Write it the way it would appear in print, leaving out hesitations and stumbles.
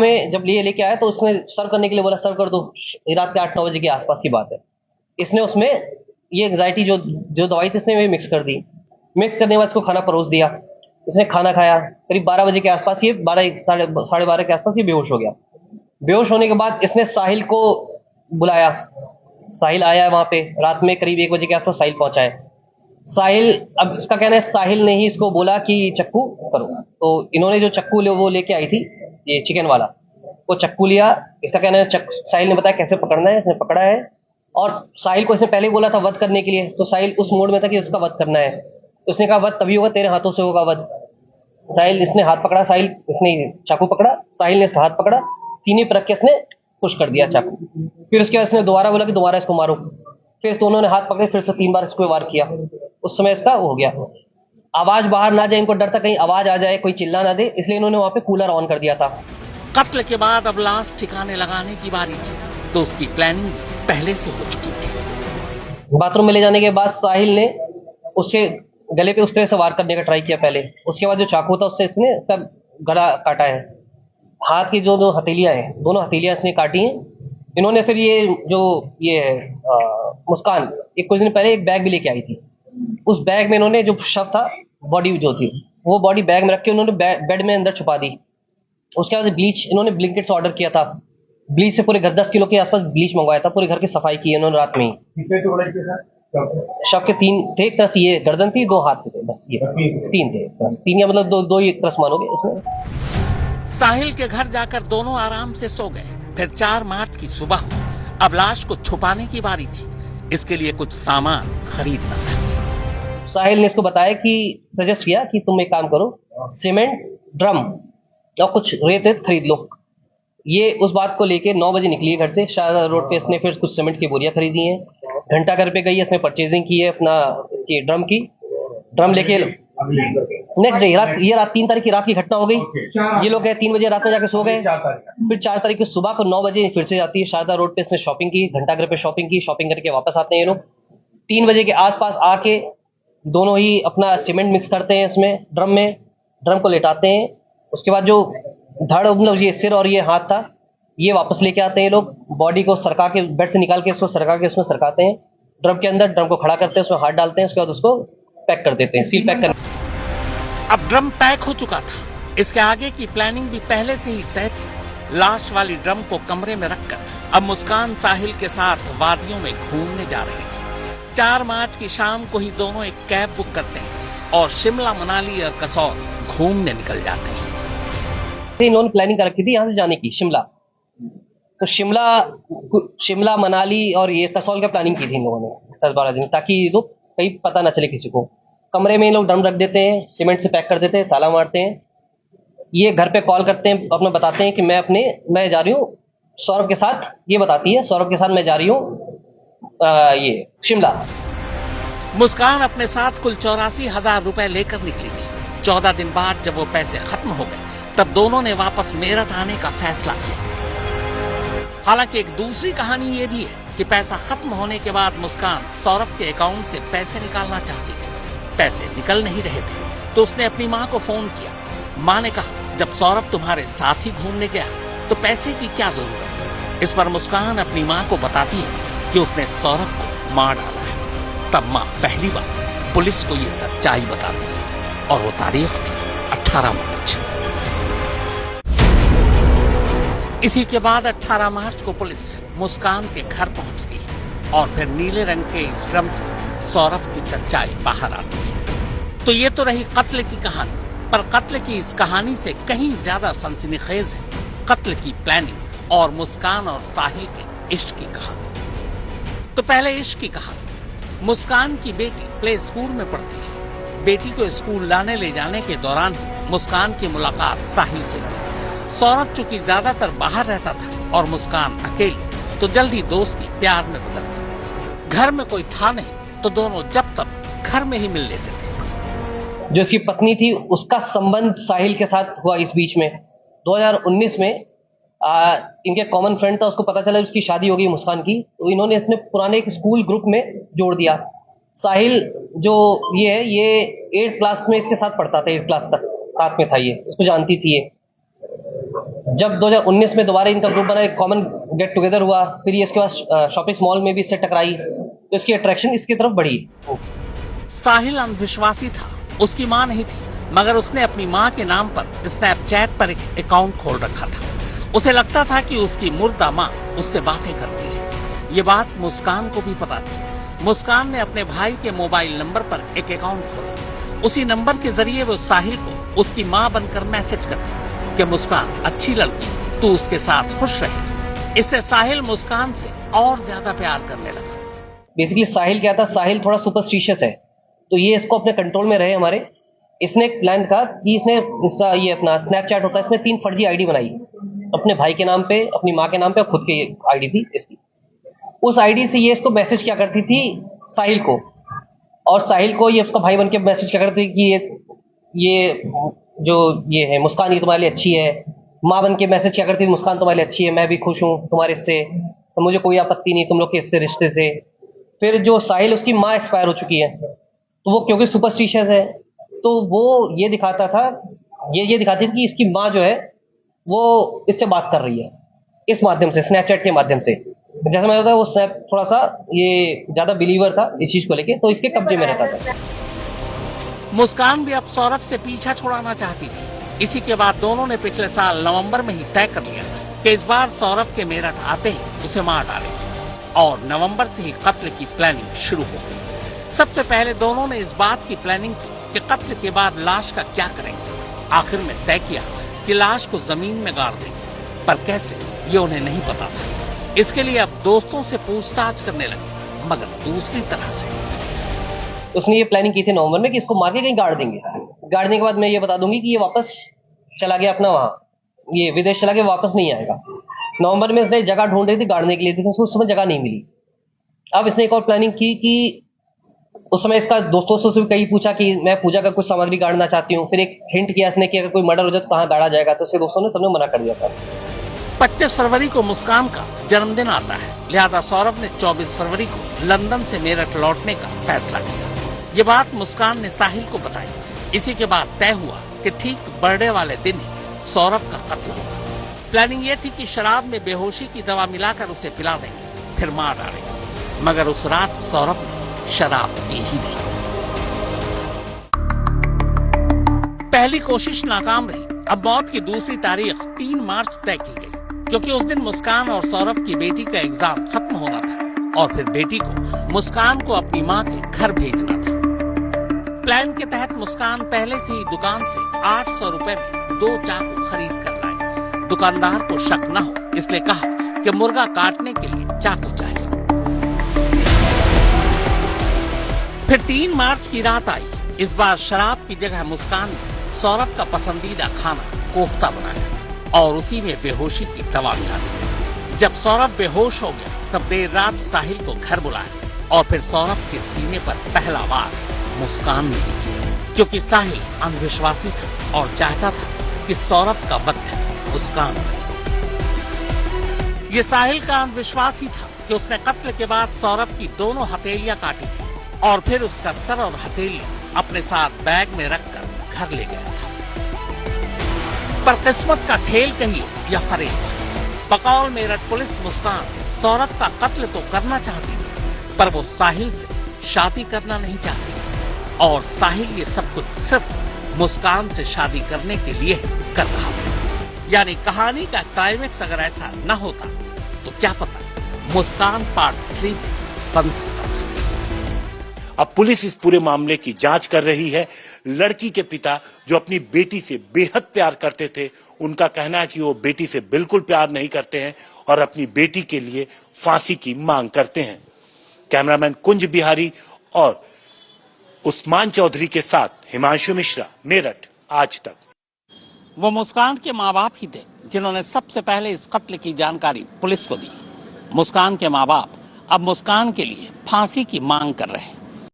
में जब लेके आया तो उसने सर्व करने के लिए बोला सर्व कर दो। रात के 8-9 बजे के आसपास की बात है। इसने उसमें ये एंग्जाइटी जो जो दवाई थी इसने वो मिक्स कर दी। मिक्स करने के बाद इसको खाना परोस दिया। इसने खाना खाया। करीब 12 बजे के आसपास ये 12 साढ़े 12 के आसपास ये बेहोश हो गया। बेहोश होने के बाद इसने साहिल को बुलाया। साहिल आया वहां पे रात में करीब 1 बजे के आसपास साहिल पहुंचा है। साहिल, अब इसका कहना है साहिल ने ही इसको बोला कि चक्कू करो। तो इन्होंने जो चक्कू वो लेके आई थी, ये चिकन वाला, वो चक्कू लिया। इसका कहना है साहिल ने बताया कैसे पकड़ना है, इसने पकड़ा है। और साहिल को इसने पहले ही बोला था वध करने के लिए, तो साहिल उस मोड में था कि उसका वध करना है। उसने कहा वध तभी होगा तेरे हाथों से होगा वध। साहिल, इसने हाथ पकड़ा, साहिल इसने चाकू पकड़ा, साहिल ने इसका हाथ पकड़ा, सीने पर रख के इसने पुश कर दिया चाकू। फिर उसके बाद इसने दोबारा बोला कि दोबारा इसको मारो। फिर दोनों ने हाथ पकड़े, फिर से 3 बार इसको वार किया। उस समय इसका हो गया। आवाज बाहर ना जाए, इनको डर था कहीं आवाज आ जाए, कोई चिल्ला ना दे, इसलिए इन्होंने वहां पे कूलर ऑन कर दिया था। कत्ल के बाद अब लाश ठिकाने लगाने की बारी थी, तो उसकी प्लानिंग पहले से हो चुकी थी। बाथरूम में ले जाने के बाद साहिल ने उसके गले पे उस तरह से वार करने का ट्राई किया पहले। उसके बाद जो चाकू था उससे इसने सब गला काटा है। हाथ की जो दो हथेलियां हैं, दोनों हथेलियां इसने काटी हैं। इन्होंने फिर ये जो ये मुस्कान एक कुछ दिन पहले एक बैग भी लेके आई थी। उस बैग में इन्होंने जो शव था, बॉडी जो थी, वो बॉडी बैग में रख के उन्होंने बेड में अंदर छुपा दी। उसके बाद ब्लीच इन्होंने ब्लिंकेट से ऑर्डर किया था। ब्लीच से पूरे घर 10 किलो के आसपास ब्लीच मंगवाया था। पूरे घर की सफाई की इन्होंने रात में ही। शव के 3 थे, एक तरफ ये गर्दन थी, 2 हाथ थे, बस ये 3 थे, बस 3 या मतलब दो ही एक तरफ मानोगे इसमें। साहिल के घर जाकर दोनों आराम से सो गए। फिर 4 मार्च की सुबह अब लाश को छुपाने की बारी थी। इसके लिए कुछ सामान खरीदना था। साहिल ने इसको बताया कि सजेस्ट किया कि तुम एक काम करो, सीमेंट, ड्रम और कुछ रेत खरीद लो। ये उस बात को लेके 9 बजे निकली है घर से। शाहजहां रोड पे इसने फिर कुछ सीमेंट की बोरियां खरीदी हैं। घंटा घर पे गई है, इसने परचेजिंग की है अपना इसकी ड्रम लेके नेक्स्ट डे रात 3 तारीख की रात की घटना हो गई। ये लोग गए 3 बजे रात में जाके सो गए। फिर 4 तारीख की सुबह को 9 बजे फिर से जाती है शारदा रोड पे। इसने शॉपिंग की, घंटा घर पे शॉपिंग की, शॉपिंग करके वापस आते हैं ये लोग। 3 बजे के आसपास आके दोनों ही अपना सीमेंट मिक्स करते हैं इसमें ड्रम को लेटाते हैं। उसके बाद जो धड़ मतलब ये सिर और ये हाथ था, ये वापस लेके आते हैं ये लोग। बॉडी को सरका के बेड से निकाल के इसको सरका के उसमें सरकाते हैं ड्रम के अंदर। ड्रम को खड़ा करते हैं, उसमें हाथ डालते हैं, उसके बाद उसको पैक कर देते हैं, सील पैक कर। अब ड्रम पैक हो चुका था। इसके आगे की प्लानिंग भी पहले से ही तय थी। लाश वाली ड्रम को कमरे में रखकर अब मुस्कान साहिल के साथ वादियों में घूमने जा रही थी। 4 मार्च की शाम को ही दोनों एक कैब बुक करते हैं और शिमला, मनाली और कसौल घूमने निकल जाते हैं। इन्होंने प्लानिंग कर रखी थी यहाँ से जाने की शिमला। तो शिमला, मनाली और ये कसौल का प्लानिंग की थी इन लोगों ने 10-12 दिन, ताकि लोग कहीं पता ना चले किसी को। कमरे में ये लोग ड्रम रख देते हैं, सीमेंट से पैक कर देते हैं, ताला मारते हैं। ये घर पे कॉल करते हैं, अपना बताते हैं कि मैं जा रही हूँ सौरभ के साथ। ये बताती है सौरभ के साथ मैं जा रही हूँ ये शिमला। मुस्कान अपने साथ कुल 84,000 रुपए लेकर निकली थी। 14 दिन बाद जब वो पैसे खत्म हो गए तब दोनों ने वापस मेरठ आने का फैसला किया। हालांकि एक दूसरी कहानी ये भी है कि पैसा खत्म होने के बाद मुस्कान सौरभ के अकाउंट से पैसे निकालना चाहती थी। पैसे निकल नहीं रहे थे तो उसने अपनी माँ को फोन किया। माँ ने कहा जब सौरभ तुम्हारे साथ ही घूमने गया तो पैसे की क्या जरूरत। इस पर मुस्कान अपनी माँ को बताती है कि उसने सौरभ को मार डाला है। तब माँ पहली बार पुलिस को ये सच्चाई बताती है और वो तारीख थी 18 मार्च। इसी के बाद 18 मार्च को पुलिस मुस्कान के घर पहुंचती है और फिर नीले रंग के इस ड्रम से सौरभ की सच्चाई बाहर आती है। तो ये तो रही कत्ल की कहानी, पर कत्ल की इस कहानी से कहीं ज्यादा सनसनीखेज है कत्ल की प्लानिंग और मुस्कान और साहिल के इश्क की कहानी। तो पहले इश्क की कहानी। मुस्कान की बेटी प्ले स्कूल में पढ़ती है। बेटी को स्कूल लाने ले जाने के दौरान ही मुस्कान की मुलाकात साहिल से हुई। सौरभ चूंकि ज्यादातर बाहर रहता था और मुस्कान अकेली, तो जल्दी दोस्ती प्यार में बदल गई। घर में कोई था नहीं तो दोनों जब तक घर में ही मिल लेते थे। जो इसकी पत्नी थी उसका संबंध साहिल के साथ हुआ इस बीच में। 2019 में इनके कॉमन फ्रेंड था, उसको पता चला उसकी शादी हो गई मुस्कान की, तो इन्होंने इसमें पुराने एक स्कूल ग्रुप में जोड़ दिया। साहिल जो ये है, ये 8th क्लास में इसके साथ पढ़ता था, 8th क्लास तक साथ में था, ये इसको जानती थी ये। जब 2019 में दोबारा इनका ग्रुप बना, एक कॉमन गेट टुगेदर हुआ, फिर ये इसके बाद शॉपिंग मॉल में भी इससे टकराई, तो इसकी अट्रैक्शन इसकी तरफ बढ़ी। साहिल अंधविश्वासी था, उसकी मां नहीं थी, मगर उसने अपनी मां के नाम पर स्नैपचैट पर एक अकाउंट खोल रखा था। उसे लगता था कि उसकी मुर्दा मां उससे बातें करती है। ये बात मुस्कान को भी पता थी। मुस्कान ने अपने भाई के मोबाइल नंबर पर एक अकाउंट खोला। उसी नंबर के जरिए वो साहिल को उसकी मां बनकर मैसेज करती कि मुस्कान अच्छी लड़की है, तू उसके साथ खुश रहे। इससे साहिल मुस्कान से और ज्यादा प्यार करने लगा। बेसिकली साहिल क्या था, साहिल थोड़ा सुपरस्टिशियस है, तो ये इसको अपने कंट्रोल में रहे हमारे। इसने एक प्लान था कि इसने इसका ये अपना स्नैपचैट होता है, इसमें 3 फर्जी आईडी बनाई, अपने भाई के नाम पे, अपनी माँ के नाम पे और खुद की आईडी थी इसकी। उस आईडी से ये इसको मैसेज क्या करती थी साहिल को, और साहिल को ये उसका भाई बन के मैसेज क्या करती थी कि ये जो ये है मुस्कान, ये तुम्हारे लिए अच्छी है। माँ बन के मैसेज क्या करती थी, मुस्कान तुम्हारे लिए अच्छी है, मैं भी खुश हूँ तुम्हारे इससे, तो मुझे कोई आपत्ति नहीं तुम लोग के इससे रिश्ते से। फिर जो साहिल, उसकी माँ एक्सपायर हो चुकी है, तो वो क्योंकि सुपरस्टिशियस है, तो वो ये दिखाता था, ये दिखाती थी कि इसकी माँ जो है वो इससे बात कर रही है इस माध्यम से, स्नैपचैट के माध्यम से। जैसा मैं बताया, वो स्नैप थोड़ा सा ये ज्यादा बिलीवर था इस चीज को लेके, तो इसके कब्जे में रहता था। मुस्कान भी अब सौरभ से पीछा छुड़ाना चाहती थी। इसी के बाद दोनों ने पिछले साल नवंबर में ही तय कर लिया कि इस बार सौरभ के मेरठ आते ही उसे मार डालेंगे, और नवंबर से ही कत्ल की प्लानिंग शुरू हो गई। सबसे पहले दोनों ने इस बात की प्लानिंग की कि कत्ल के बाद लाश का क्या करेंगे। आखिर में तय किया कि लाश को जमीन में गाड़ देंगे, पर कैसे ये उन्हें नहीं पता था। इसके लिए अब दोस्तों से पूछताछ करने लगे, मगर दूसरी तरह से। उसने ये प्लानिंग की थी नवंबर में कि इसको मार के कहीं गाड़ देंगे, गाड़ने के बाद मैं ये बता दूंगी कि ये वापस चला गया अपना वहां, ये विदेश चला गया, वापस नहीं आएगा। नवंबर में इसने जगह ढूंढ रही थी गाड़ने के लिए, लेकिन उसको उस समय जगह नहीं मिली। अब इसने एक और प्लानिंग की कि उस समय इसका दोस्तों से भी कहीं पूछा कि मैं पूजा का कुछ सामग्री गाड़ना चाहती हूँ। फिर एक हिंट किया इसने कि अगर कोई मर्डर हो जाए तो कहाँ गाड़ा जाएगा, तो उसके दोस्तों ने सबने मना कर दिया था। 25 फरवरी को मुस्कान का जन्मदिन आता है, लिहाजा सौरभ ने 24 फरवरी को लंदन से मेरठ लौटने का फैसला किया। ये बात मुस्कान ने साहिल को बताई। इसी के बाद तय हुआ कि ठीक बर्थडे वाले दिन ही सौरभ का कत्ल होगा। प्लानिंग ये थी कि शराब में बेहोशी की दवा मिलाकर उसे पिला देंगे, फिर मार डालेंगे, मगर उस रात सौरभ ने शराब पी ही नहीं। पहली कोशिश नाकाम रही। अब मौत की दूसरी तारीख 3 मार्च तय की गई, क्योंकि उस दिन मुस्कान और सौरभ की बेटी का एग्जाम खत्म होना था, और फिर बेटी को मुस्कान को अपनी माँ के घर भेजना था। प्लान के तहत मुस्कान पहले से ही दुकान से 800 रुपए में 2 चाकू खरीद कर लाई। दुकानदार को शक न हो, इसलिए कहा कि मुर्गा काटने के लिए चाकू चाहिए। फिर 3 मार्च की रात आई। इस बार शराब की जगह मुस्कान ने सौरभ का पसंदीदा खाना कोफ्ता बनाया और उसी में बेहोशी की दवा मिला दी। जब सौरभ बेहोश हो गया, तब देर रात साहिल को घर बुलाया और फिर सौरभ के सीने पर पहला वार मुस्कान ने किया, क्योंकि साहिल अंधविश्वासी था और चाहता था कि सौरभ का वक्त मुस्कान। ये साहिल का अंधविश्वास ही था कि उसने कत्ल के बाद सौरभ की दोनों हथेलियां काटी थी और फिर उसका सर और हथेलियां अपने साथ बैग में रखकर घर ले गया था। पर किस्मत का खेल कहिए या फरेब, बकौल मेरठ पुलिस मुस्कान सौरभ का कत्ल तो करना चाहती थी, पर वो साहिल से शादी करना नहीं चाहती थी, और साहिल ये सब कुछ सिर्फ मुस्कान से शादी करने के लिए कर रहा था। यानी कहानी का क्लाइमेक्स अगर ऐसा न होता तो क्या पता मुस्कान पार्ट 3 बन सकता था। अब पुलिस इस पूरे मामले की जांच कर रही है। लड़की के पिता जो अपनी बेटी से बेहद प्यार करते थे, उनका कहना है कि वो बेटी से बिल्कुल प्यार नहीं करते हैं और अपनी बेटी के लिए फांसी की मांग करते हैं। कैमरामैन कुंज बिहारी और उस्मान चौधरी के साथ हिमांशु मिश्रा, मेरठ, आज तक। वो मुस्कान के माँ बाप ही थे जिन्होंने सबसे पहले इस कत्ल की जानकारी पुलिस को दी। मुस्कान के माँ बाप अब मुस्कान के लिए फांसी की मांग कर रहे हैं।